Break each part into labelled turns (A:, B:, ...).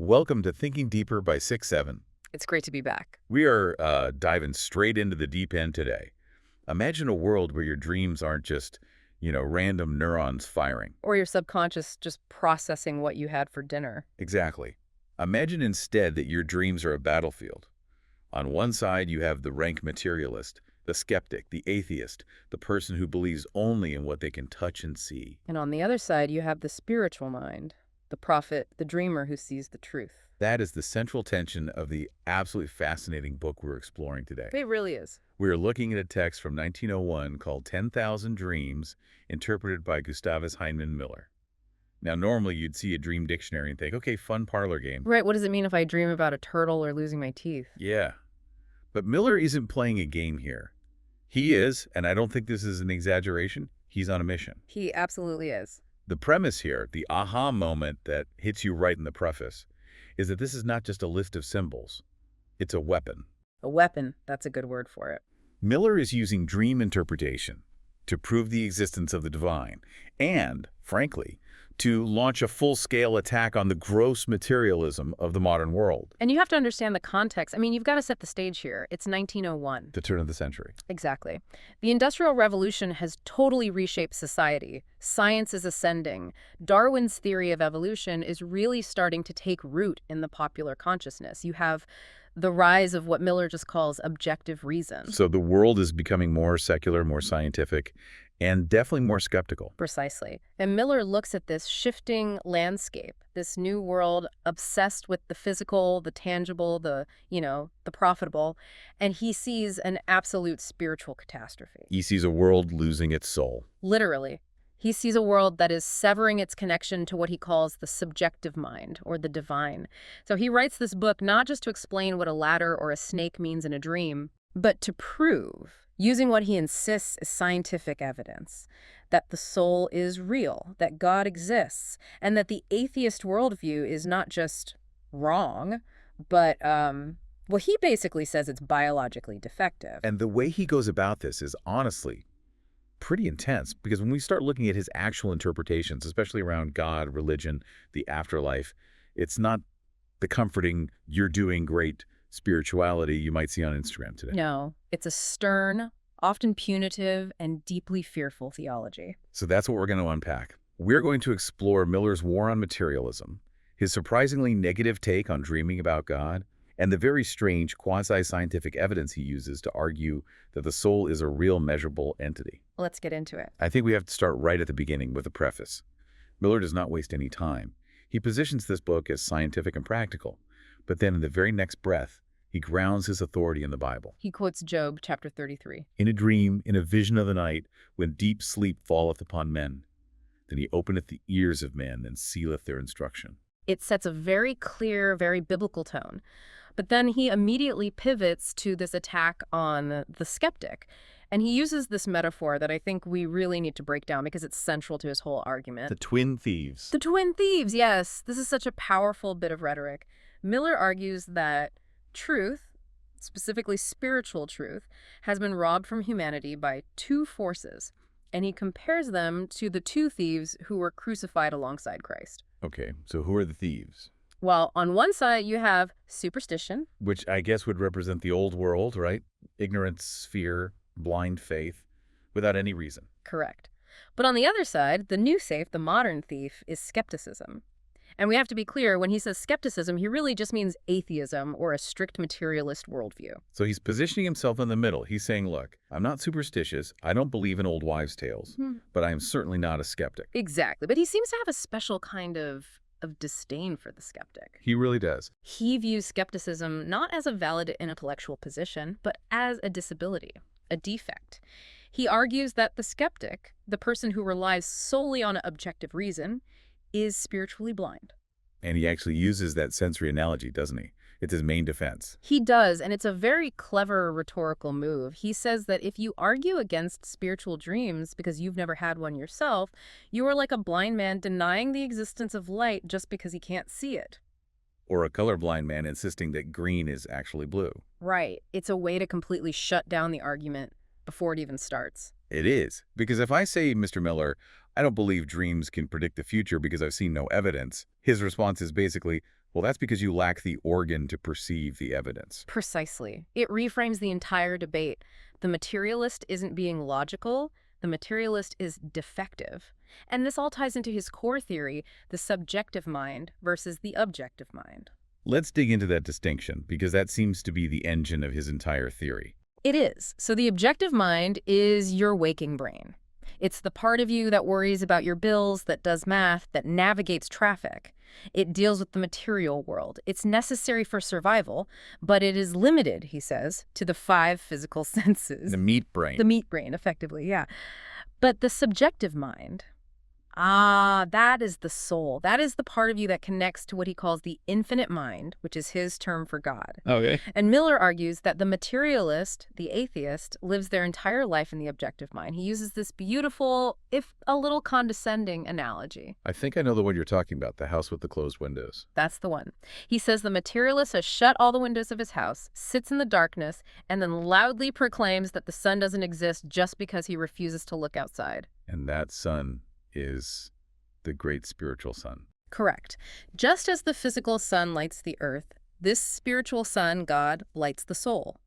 A: Welcome to Thinking Deeper by 6-7.
B: It's great to be back.
A: We are diving straight into the deep end today. Imagine a world where your dreams aren't just, random neurons firing.
B: Or your subconscious just processing what you had for dinner.
A: Exactly. Imagine instead that your dreams are a battlefield. On one side, you have the rank materialist, the skeptic, the atheist, the person who believes only in what they can touch and see.
B: And on the other side, you have the spiritual mind, the prophet, the dreamer who sees the truth.
A: That is the central tension of the absolutely fascinating book we're exploring today.
B: It really is.
A: We're looking at a text from 1901 called 10,000 Dreams, interpreted by Gustavus Heinemann Miller. Now, normally you'd see a dream dictionary and think, okay, fun parlor game.
B: Right, what does it mean if I dream about a turtle or losing my teeth?
A: Yeah. But Miller isn't playing a game here. He is, and I don't think this is an exaggeration, he's on a mission.
B: He absolutely is.
A: The premise here, the aha moment that hits you right in the preface, is that this is not just a list of symbols. It's a weapon.
B: A weapon, that's a good word for it.
A: Miller is using dream interpretation to prove the existence of the divine and, frankly, to launch a full-scale attack on the gross materialism of the modern world.
B: And you have to understand the context. I mean, you've got to set the stage here. It's 1901.
A: The turn of the century.
B: Exactly. The Industrial Revolution has totally reshaped society. Science is ascending. Darwin's theory of evolution is really starting to take root in the popular consciousness. You have the rise of what Miller just calls objective reason.
A: So the world is becoming more secular, more scientific, and definitely more skeptical.
B: Precisely. And Miller looks at this shifting landscape, this new world obsessed with the physical, the tangible, the profitable, and he sees an absolute spiritual catastrophe.
A: He sees a world losing its soul.
B: Literally. He sees a world that is severing its connection to what he calls the subjective mind, or the divine. So he writes this book not just to explain what a ladder or a snake means in a dream, but to prove, using what he insists is scientific evidence, that the soul is real, that God exists, and that the atheist worldview is not just wrong, but, well, he basically says it's biologically defective.
A: And the way he goes about this is honestly pretty intense, because when we start looking at his actual interpretations, especially around God, religion, the afterlife, it's not the comforting, you're doing great spirituality you might see on Instagram today.
B: No, it's a stern, often punitive, and deeply fearful theology.
A: So that's what we're going to unpack. We're going to explore Miller's war on materialism, his surprisingly negative take on dreaming about God, and the very strange quasi-scientific evidence he uses to argue that the soul is a real measurable entity.
B: Let's get into it.
A: I think we have to start right at the beginning with a preface. Miller does not waste any time. He positions this book as scientific and practical, but then in the very next breath, he grounds his authority in the Bible.
B: He quotes Job chapter 33.
A: In a dream, in a vision of the night, when deep sleep falleth upon men, then he openeth the ears of men and sealeth their instruction.
B: It sets a very clear, very biblical tone. But then he immediately pivots to this attack on the skeptic. And he uses this metaphor that I think we really need to break down because it's central to his whole argument.
A: The twin thieves.
B: The twin thieves, yes. This is such a powerful bit of rhetoric. Miller argues that truth, specifically spiritual truth, has been robbed from humanity by two forces. And he compares them to the two thieves who were crucified alongside Christ.
A: Okay, so who are the thieves?
B: Well, on one side, you have superstition.
A: Which I guess would represent the old world, right? Ignorance, fear, blind faith, without any reason.
B: Correct. But on the other side, the new safe, the modern thief, is skepticism. And we have to be clear, when he says skepticism, he really just means atheism or a strict materialist worldview.
A: So he's positioning himself in the middle. He's saying, look, I'm not superstitious. I don't believe in old wives' tales, but I am certainly not a skeptic.
B: Exactly. But he seems to have a special kind of disdain for the skeptic.
A: He really does.
B: He views skepticism not as a valid intellectual position, but as a disability, a defect. He argues that the skeptic, the person who relies solely on objective reason, is spiritually blind.
A: And he actually uses that sensory analogy, doesn't he? It's his main defense.
B: He does, and it's a very clever rhetorical move. He says that if you argue against spiritual dreams because you've never had one yourself, you are like a blind man denying the existence of light just because he can't see it.
A: Or a colorblind man insisting that green is actually blue.
B: Right. It's a way to completely shut down the argument before it even starts.
A: It is. Because if I say, Mr. Miller, I don't believe dreams can predict the future because I've seen no evidence, his response is basically, Well, that's because you lack the organ to perceive the evidence.
B: Precisely. It reframes the entire debate. The materialist isn't being logical, the materialist is defective. And this all ties into his core theory, the subjective mind versus the objective mind.
A: Let's dig into that distinction, because that seems to be the engine of his entire theory.
B: It is. So the objective mind is your waking brain. It's the part of you that worries about your bills, that does math, that navigates traffic. It deals with the material world. It's necessary for survival, but it is limited, he says, to the 5 physical senses.
A: The meat brain.
B: The meat brain, effectively, yeah. But the subjective mind, that is the soul. That is the part of you that connects to what he calls the infinite mind, which is his term for God.
A: Okay.
B: And Miller argues that the materialist, the atheist, lives their entire life in the objective mind. He uses this beautiful, if a little condescending, analogy.
A: I think I know the one you're talking about, the house with the closed windows.
B: That's the one. He says the materialist has shut all the windows of his house, sits in the darkness, and then loudly proclaims that the sun doesn't exist just because he refuses to look outside.
A: And that sun is the great spiritual sun.
B: Correct. Just as the physical sun lights the earth, this spiritual sun, God, lights the soul.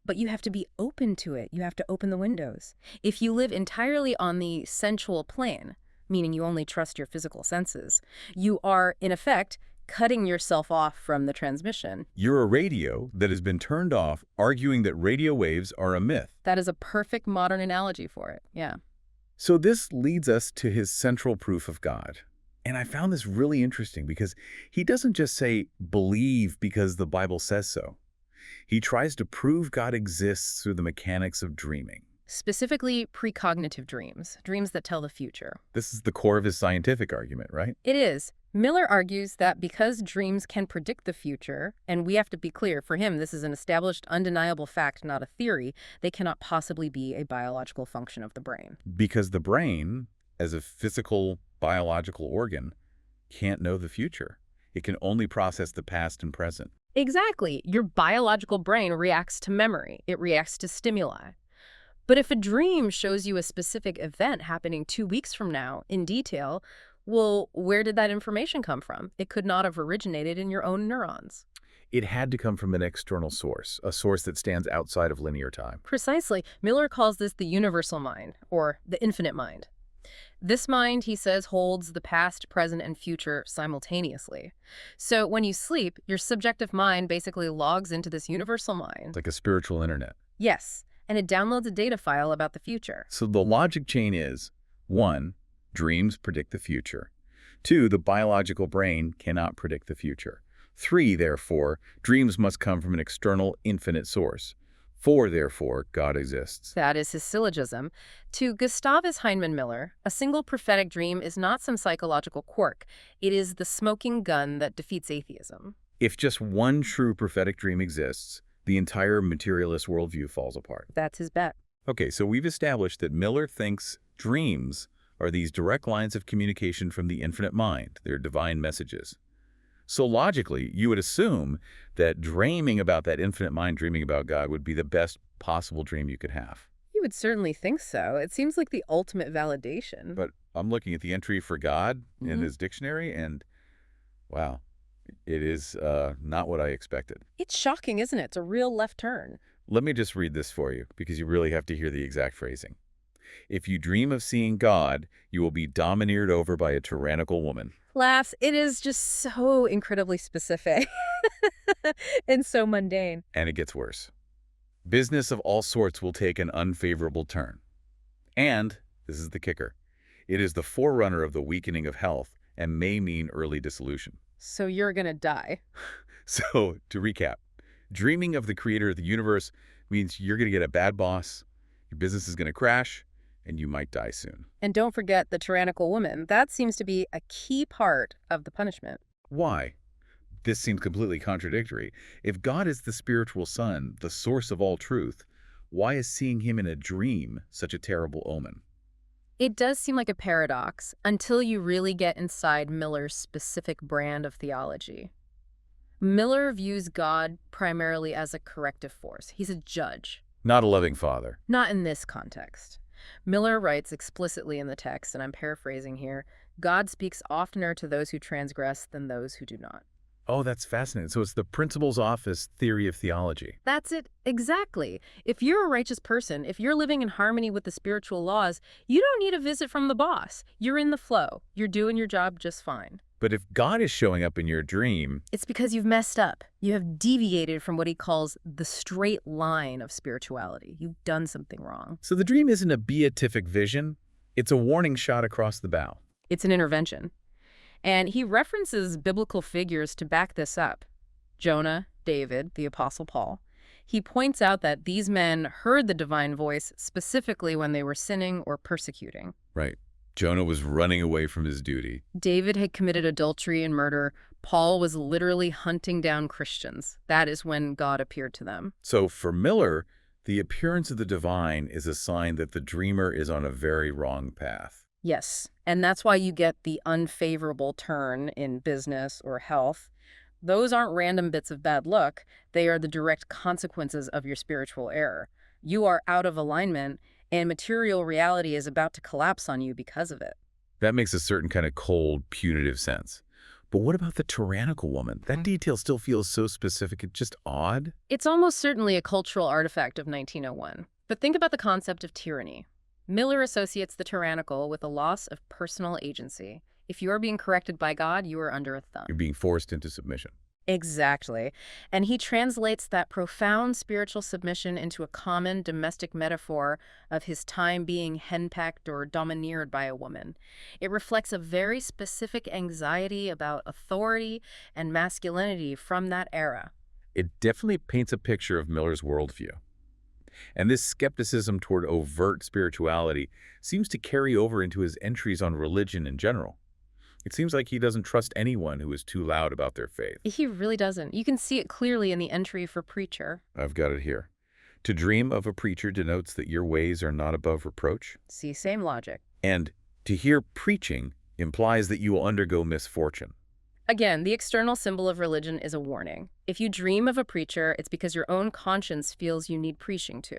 B: But you have to be open to it. You have to open the windows. If you live entirely on the sensual plane, meaning you only trust your physical senses, you are, in effect, cutting yourself off from the transmission.
A: You're a radio that has been turned off, arguing that radio waves are a myth.
B: That is a perfect modern analogy for it, yeah.
A: So this leads us to his central proof of God. And I found this really interesting because he doesn't just say, believe because the Bible says so. He tries to prove God exists through the mechanics of dreaming.
B: Specifically, precognitive dreams, dreams that tell the future.
A: This is the core of his scientific argument, right?
B: It is. Miller argues that because dreams can predict the future, and we have to be clear, for him, this is an established, undeniable fact, not a theory, they cannot possibly be a biological function of the brain.
A: Because the brain, as a physical, biological organ, can't know the future. It can only process the past and present.
B: Exactly. Your biological brain reacts to memory. It reacts to stimuli. But if a dream shows you a specific event happening 2 weeks from now in detail, well, where did that information come from? It could not have originated in your own neurons.
A: It had to come from an external source, a source that stands outside of linear time.
B: Precisely. Miller calls this the universal mind, or the infinite mind. This mind, he says, holds the past, present, and future simultaneously. So when you sleep, your subjective mind basically logs into this universal mind.
A: It's like a spiritual internet.
B: Yes, and it downloads a data file about the future.
A: So the logic chain is, 1, dreams predict the future. 2, the biological brain cannot predict the future. 3, therefore, dreams must come from an external, infinite source. 4, therefore, God exists.
B: That is his syllogism. To Gustavus Heinemann Miller, a single prophetic dream is not some psychological quirk. It is the smoking gun that defeats atheism.
A: If just one true prophetic dream exists, the entire materialist worldview falls apart.
B: That's his bet.
A: Okay, so we've established that Miller thinks dreams are these direct lines of communication from the infinite mind. They're divine messages. So logically, you would assume that dreaming about that infinite mind, dreaming about God, would be the best possible dream you could have.
B: You would certainly think so. It seems like the ultimate validation.
A: But I'm looking at the entry for God in his dictionary, and wow, it is not what I expected.
B: It's shocking, isn't it? It's a real left turn.
A: Let me just read this for you, because you really have to hear the exact phrasing. If you dream of seeing God, you will be domineered over by a tyrannical woman.
B: Laughs. It is just so incredibly specific and so mundane.
A: And it gets worse. Business of all sorts will take an unfavorable turn. And, this is the kicker, it is the forerunner of the weakening of health and may mean early dissolution.
B: So you're gonna die.
A: So, to recap, dreaming of the creator of the universe means you're going to get a bad boss, your business is going to crash, and you might die soon.
B: And don't forget the tyrannical woman. That seems to be a key part of the punishment.
A: Why? This seems completely contradictory. If God is the spiritual sun, the source of all truth, why is seeing him in a dream such a terrible omen?
B: It does seem like a paradox until you really get inside Miller's specific brand of theology. Miller views God primarily as a corrective force. He's a judge.
A: Not a loving father.
B: Not in this context. Miller writes explicitly in the text, and I'm paraphrasing here, God speaks oftener to those who transgress than those who do not.
A: Oh, that's fascinating. So it's the principal's office theory of theology.
B: That's it, exactly. If you're a righteous person, if you're living in harmony with the spiritual laws, you don't need a visit from the boss. You're in the flow. You're doing your job just fine.
A: But if God is showing up in your dream,
B: It's because you've messed up. You have deviated from what he calls the straight line of spirituality. You've done something wrong.
A: so the dream isn't a beatific vision, it's a warning shot across the bow.
B: It's an intervention. And he references biblical figures to back this up. Jonah, David, the Apostle Paul. He points out that these men heard the divine voice specifically when they were sinning or persecuting.
A: Right. Jonah was running away from his duty.
B: David had committed adultery and murder. Paul was literally hunting down Christians. That is when God appeared to them.
A: So for Miller, the appearance of the divine is a sign that the dreamer is on a very wrong path.
B: Yes, and that's why you get the unfavorable turn in business or health. Those aren't random bits of bad luck. They are the direct consequences of your spiritual error. You are out of alignment, and material reality is about to collapse on you because of it.
A: That makes a certain kind of cold, punitive sense. But what about the tyrannical woman? That detail still feels so specific, it's just odd.
B: It's almost certainly a cultural artifact of 1901. But think about the concept of tyranny. Miller associates the tyrannical with a loss of personal agency. If you are being corrected by God, you are under a thumb.
A: You're being forced into submission.
B: Exactly. And he translates that profound spiritual submission into a common domestic metaphor of his time being henpecked or domineered by a woman. It reflects a very specific anxiety about authority and masculinity from that era.
A: It definitely paints a picture of Miller's worldview. And this skepticism toward overt spirituality seems to carry over into his entries on religion in general. It seems like he doesn't trust anyone who is too loud about their faith.
B: He really doesn't. You can see it clearly in the entry for preacher.
A: I've got it here. To dream of a preacher denotes that your ways are not above reproach.
B: See, same logic.
A: And to hear preaching implies that you will undergo misfortune.
B: Again, the external symbol of religion is a warning. If you dream of a preacher, it's because your own conscience feels you need preaching to.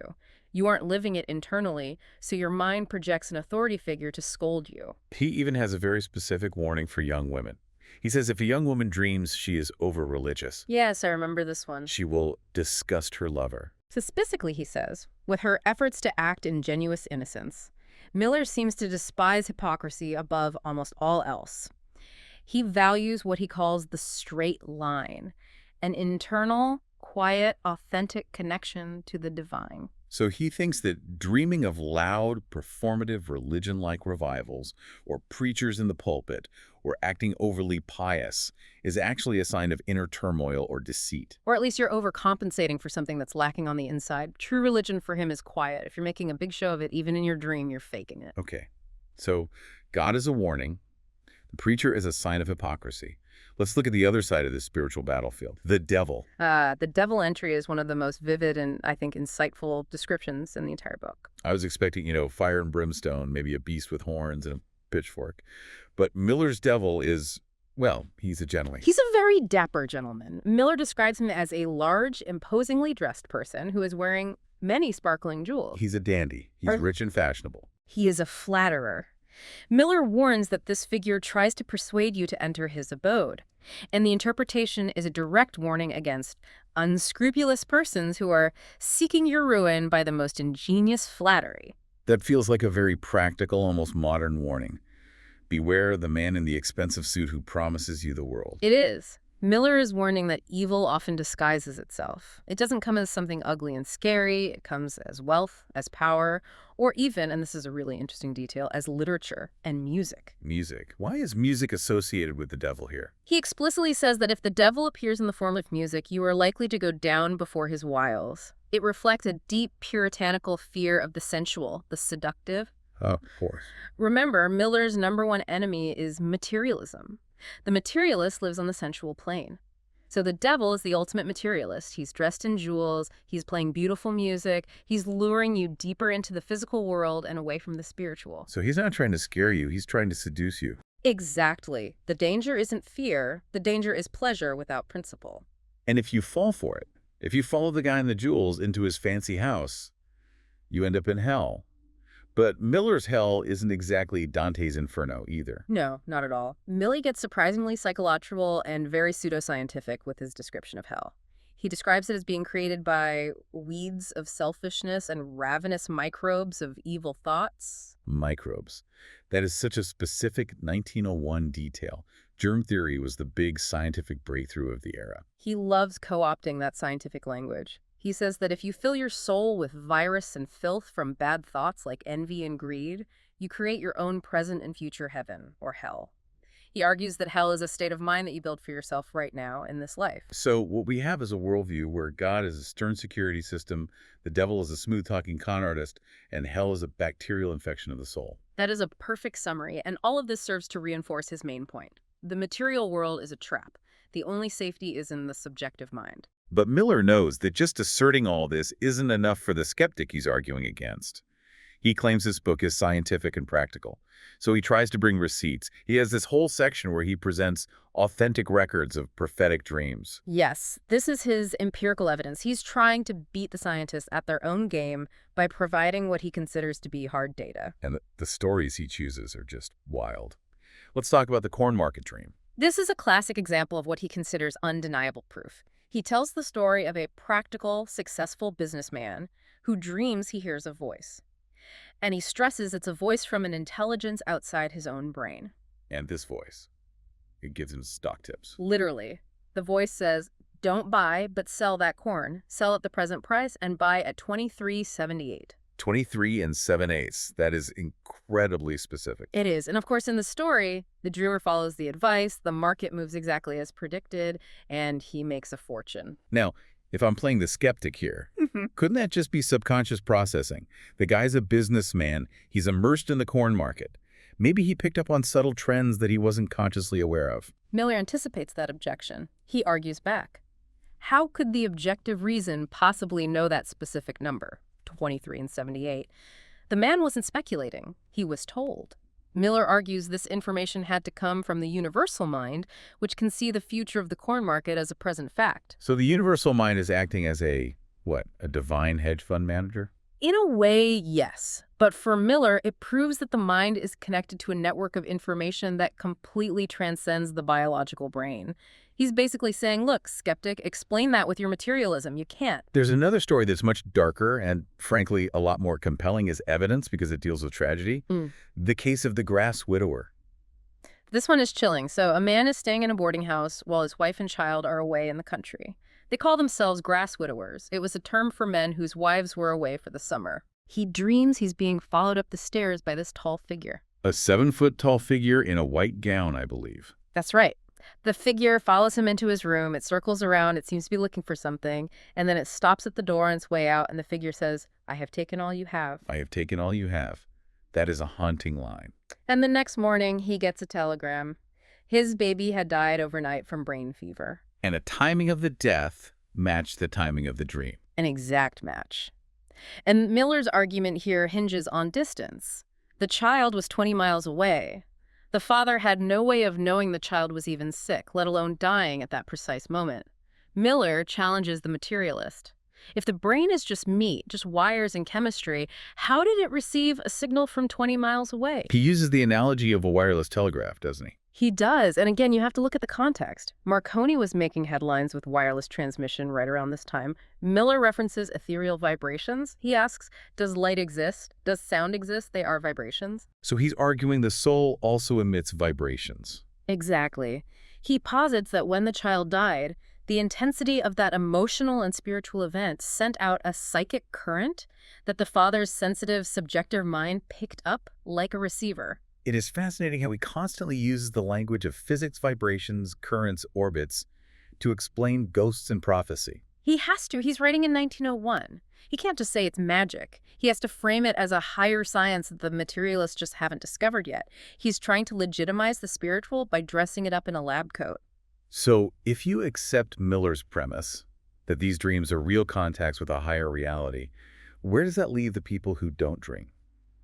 B: You aren't living it internally, so your mind projects an authority figure to scold you.
A: He even has a very specific warning for young women. He says if a young woman dreams she is over-religious,
B: Yes, I remember this one.
A: she will disgust her lover.
B: Suspiciously, he says, with her efforts to act in genuine innocence. Miller seems to despise hypocrisy above almost all else. He values what he calls the straight line, an internal, quiet, authentic connection to the divine.
A: So he thinks that dreaming of loud, performative, religion-like revivals, or preachers in the pulpit, or acting overly pious, is actually a sign of inner turmoil or deceit.
B: Or at least you're overcompensating for something that's lacking on the inside. True religion for him is quiet. If you're making a big show of it, even in your dream, you're faking it.
A: Okay, so God is a warning. The preacher is a sign of hypocrisy. Let's look at the other side of this spiritual battlefield, the devil.
B: The devil entry is one of the most vivid and, I think, insightful descriptions in the entire book.
A: I was expecting, fire and brimstone, maybe a beast with horns and a pitchfork. But Miller's devil is, well, he's a gentleman.
B: He's a very dapper gentleman. Miller describes him as a large, imposingly dressed person who is wearing many sparkling jewels.
A: He's a dandy. He's rich and fashionable.
B: He is a flatterer. Miller warns that this figure tries to persuade you to enter his abode, and the interpretation is a direct warning against unscrupulous persons who are seeking your ruin by the most ingenious flattery.
A: That feels like a very practical, almost modern warning. Beware the man in the expensive suit who promises you the world.
B: It is. Miller is warning that evil often disguises itself. It doesn't come as something ugly and scary. It comes as wealth, as power, or even, and this is a really interesting detail, as literature and music.
A: Music. Why is music associated with the devil here?
B: He explicitly says that if the devil appears in the form of music, you are likely to go down before his wiles. It reflects a deep puritanical fear of the sensual, the seductive.
A: Oh, of course.
B: Remember, Miller's #1 enemy is materialism. The materialist lives on the sensual plane. So the devil is the ultimate materialist. He's dressed in jewels, he's playing beautiful music, he's luring you deeper into the physical world and away from the spiritual.
A: So he's not trying to scare you, he's trying to seduce you.
B: Exactly. The danger isn't fear, the danger is pleasure without principle.
A: And if you fall for it, if you follow the guy in the jewels into his fancy house, you end up in hell. But Miller's hell isn't exactly Dante's Inferno either.
B: No, not at all. Millie gets surprisingly psychological and very pseudoscientific with his description of hell. He describes it as being created by weeds of selfishness and ravenous microbes of evil thoughts.
A: Microbes. That is such a specific 1901 detail. Germ theory was the big scientific breakthrough of the era.
B: He loves co-opting that scientific language. He says that if you fill your soul with virus and filth from bad thoughts like envy and greed, you create your own present and future heaven, or hell. He argues that hell is a state of mind that you build for yourself right now in this life.
A: So what we have is a worldview where God is a stern security system, the devil is a smooth-talking con artist, and hell is a bacterial infection of the soul.
B: That is a perfect summary, and all of this serves to reinforce his main point. The material world is a trap. The only safety is in the subjective mind.
A: But Miller knows that just asserting all this isn't enough for the skeptic he's arguing against. He claims his book is scientific and practical, so he tries to bring receipts. He has this whole section where he presents authentic records of prophetic dreams.
B: Yes, this is his empirical evidence. He's trying to beat the scientists at their own game by providing what he considers to be hard data.
A: And the stories he chooses are just wild. Let's talk about the corn market dream.
B: This is a classic example of what he considers undeniable proof. He tells the story of a practical, successful businessman who dreams he hears a voice. And he stresses it's a voice from an intelligence outside his own brain.
A: And this voice, it gives him stock tips.
B: Literally. The voice says, don't buy, but sell that corn. Sell at the present price and buy at $23.78.
A: 23 and 7/8. That is incredibly specific.
B: It is. And of course, in the story, the dreamer follows the advice, the market moves exactly as predicted, and he makes a fortune.
A: Now, if I'm playing the skeptic here, couldn't that just be subconscious processing? The guy's a businessman. He's immersed in the corn market. Maybe he picked up on subtle trends that he wasn't consciously aware of.
B: Miller anticipates that objection. He argues back. How could the objective reason possibly know that specific number, 23 and 78? The man wasn't speculating. He was told. Miller argues this information had to come from the universal mind, which can see the future of the corn market as a present fact.
A: So the universal mind is acting as a divine hedge fund manager?
B: In a way, yes. But for Miller, it proves that the mind is connected to a network of information that completely transcends the biological brain. He's basically saying, look, skeptic, explain that with your materialism. You can't.
A: There's another story that's much darker and, frankly, a lot more compelling as evidence because it deals with tragedy. The case of the grass widower.
B: This one is chilling. So a man is staying in a boarding house while his wife and child are away in the country. They call themselves grass widowers. It was a term for men whose wives were away for the summer. He dreams he's being followed up the stairs by this tall figure.
A: A 7-foot-tall figure in a white gown, I believe.
B: That's right. The figure follows him into his room. It circles around. It seems to be looking for something. And then it stops at the door on its way out. And the figure says, I have taken all you have.
A: I have taken all you have. That is a haunting line.
B: And the next morning, he gets a telegram. His baby had died overnight from brain fever.
A: And a timing of the death matched the timing of the dream.
B: An exact match. And Miller's argument here hinges on distance. The child was 20 miles away. The father had no way of knowing the child was even sick, let alone dying at that precise moment. Miller challenges the materialist. If the brain is just meat, just wires and chemistry, how did it receive a signal from 20 miles away?
A: He uses the analogy of a wireless telegraph, doesn't he?
B: He does. And again, you have to look at the context. Marconi was making headlines with wireless transmission right around this time. Miller references ethereal vibrations. He asks, does light exist? Does sound exist? They are vibrations.
A: So he's arguing the soul also emits vibrations.
B: Exactly. He posits that when the child died, the intensity of that emotional and spiritual event sent out a psychic current that the father's sensitive, subjective mind picked up like a receiver.
A: It is fascinating how he constantly uses the language of physics, vibrations, currents, orbits to explain ghosts and prophecy.
B: He has to. He's writing in 1901. He can't just say it's magic. He has to frame it as a higher science that the materialists just haven't discovered yet. He's trying to legitimize the spiritual by dressing it up in a lab coat.
A: So if you accept Miller's premise that these dreams are real contacts with a higher reality, where does that leave the people who don't dream?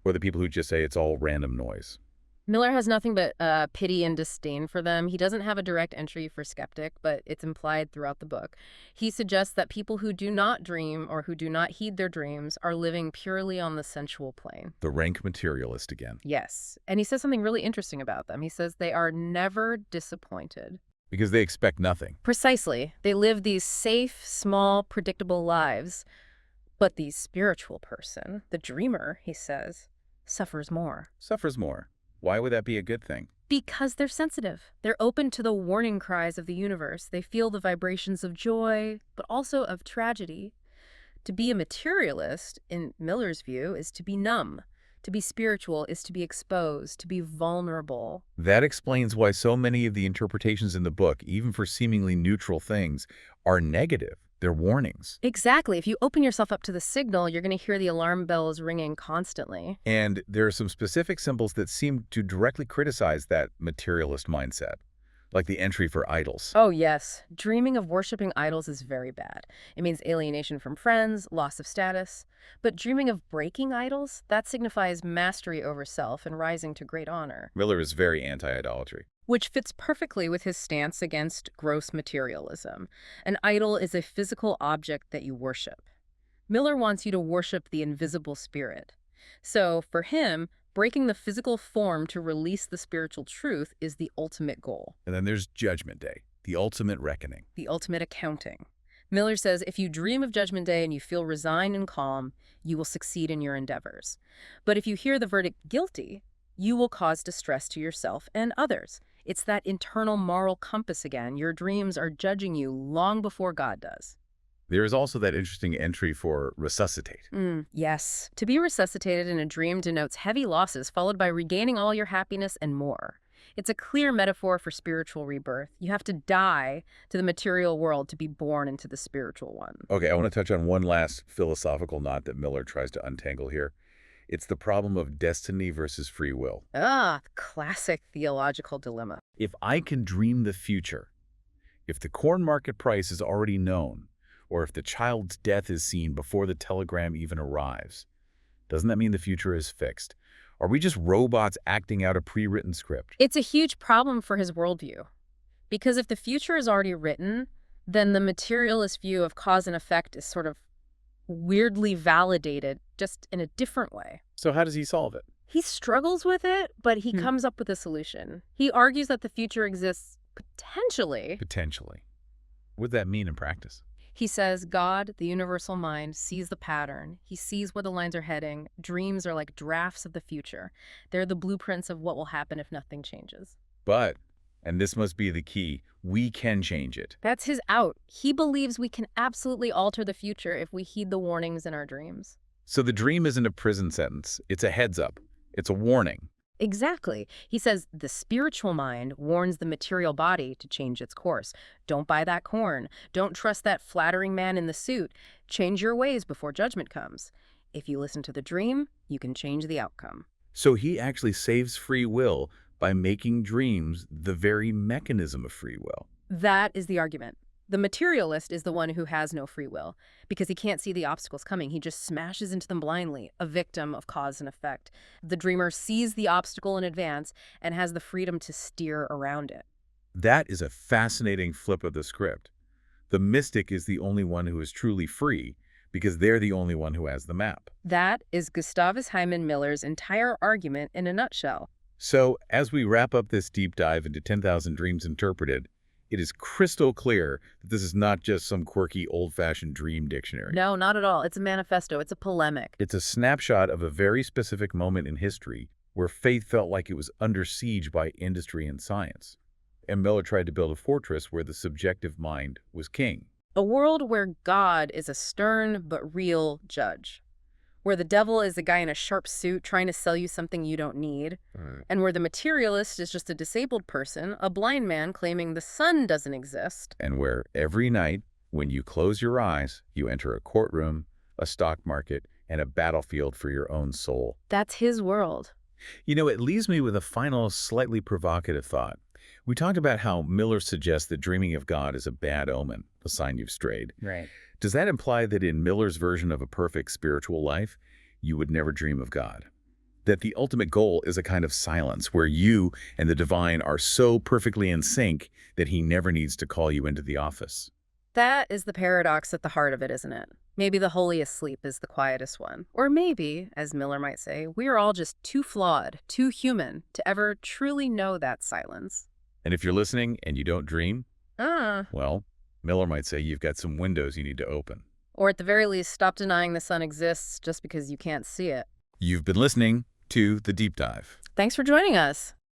A: Or the people who just say it's all random noise?
B: Miller has nothing but pity and disdain for them. He doesn't have a direct entry for skeptic, but it's implied throughout the book. He suggests that people who do not dream or who do not heed their dreams are living purely on the sensual plane.
A: The rank materialist again.
B: Yes. And he says something really interesting about them. He says they are never disappointed.
A: Because they expect nothing.
B: Precisely. They live these safe, small, predictable lives. But the spiritual person, the dreamer, he says, suffers more.
A: Suffers more. Why would that be a good thing?
B: Because they're sensitive. They're open to the warning cries of the universe. They feel the vibrations of joy, but also of tragedy. To be a materialist, in Miller's view, is to be numb. To be spiritual is to be exposed, to be vulnerable.
A: That explains why so many of the interpretations in the book, even for seemingly neutral things, are negative. They're warnings.
B: Exactly. If you open yourself up to the signal, you're going to hear the alarm bells ringing constantly.
A: And there are some specific symbols that seem to directly criticize that materialist mindset, like the entry for idols.
B: Oh, yes. Dreaming of worshiping idols is very bad. It means alienation from friends, loss of status. But dreaming of breaking idols, that signifies mastery over self and rising to great honor.
A: Miller is very anti-idolatry.
B: Which fits perfectly with his stance against gross materialism. An idol is a physical object that you worship. Miller wants you to worship the invisible spirit. So, for him, breaking the physical form to release the spiritual truth is the ultimate goal.
A: And then there's Judgment Day, the ultimate reckoning.
B: The ultimate accounting. Miller says if you dream of Judgment Day and you feel resigned and calm, you will succeed in your endeavors. But if you hear the verdict guilty, you will cause distress to yourself and others. It's that internal moral compass again. Your dreams are judging you long before God does.
A: There is also that interesting entry for resuscitate.
B: Yes. To be resuscitated in a dream denotes heavy losses followed by regaining all your happiness and more. It's a clear metaphor for spiritual rebirth. You have to die to the material world to be born into the spiritual one.
A: Okay, I want to touch on one last philosophical knot that Miller tries to untangle here. It's the problem of destiny versus free will.
B: Classic theological dilemma.
A: If I can dream the future, if the corn market price is already known, or if the child's death is seen before the telegram even arrives, doesn't that mean the future is fixed? Are we just robots acting out a pre-written script?
B: It's a huge problem for his worldview. Because if the future is already written, then the materialist view of cause and effect is sort of weirdly validated, just in a different way.
A: So how does he solve it?
B: He struggles with it, but he comes up with a solution. He argues that the future exists potentially.
A: Potentially. What does that mean in practice?
B: He says God, the universal mind, sees the pattern. He sees where the lines are heading. Dreams are like drafts of the future. They're the blueprints of what will happen if nothing changes.
A: But, and this must be the key, we can change it.
B: That's his out. He believes we can absolutely alter the future if we heed the warnings in our dreams.
A: So the dream isn't a prison sentence. It's a heads up. It's a warning.
B: Exactly. He says the spiritual mind warns the material body to change its course. Don't buy that corn. Don't trust that flattering man in the suit. Change your ways before judgment comes. If you listen to the dream, you can change the outcome.
A: So he actually saves free will by making dreams the very mechanism of free will.
B: That is the argument. The materialist is the one who has no free will because he can't see the obstacles coming. He just smashes into them blindly, a victim of cause and effect. The dreamer sees the obstacle in advance and has the freedom to steer around it.
A: That is a fascinating flip of the script. The mystic is the only one who is truly free because they're the only one who has the map.
B: That is Gustavus Hyman Miller's entire argument in a nutshell.
A: So, as we wrap up this deep dive into 10,000 Dreams Interpreted, it is crystal clear that this is not just some quirky, old-fashioned dream dictionary.
B: No, not at all. It's a manifesto. It's a polemic.
A: It's a snapshot of a very specific moment in history where faith felt like it was under siege by industry and science. And Miller tried to build a fortress where the subjective mind was king.
B: A world where God is a stern but real judge. Where the devil is a guy in a sharp suit trying to sell you something you don't need. And where the materialist is just a disabled person, a blind man claiming the sun doesn't exist.
A: And where every night, when you close your eyes, you enter a courtroom, a stock market, and a battlefield for your own soul.
B: That's his world.
A: You know, it leaves me with a final, slightly provocative thought. We talked about how Miller suggests that dreaming of God is a bad omen, a sign you've strayed.
B: Right.
A: Does that imply that in Miller's version of a perfect spiritual life, you would never dream of God? that the ultimate goal is a kind of silence where you and the divine are so perfectly in sync that he never needs to call you into the office.
B: That is the paradox at the heart of it, isn't it? Maybe the holiest sleep is the quietest one. Or maybe, as Miller might say, we are all just too flawed, too human to ever truly know that silence.
A: And if you're listening and you don't dream,
B: Ah.
A: well, Miller might say you've got some windows you need to open.
B: Or at the very least, stop denying the sun exists just because you can't see it.
A: You've been listening to The Deep Dive.
B: Thanks for joining us.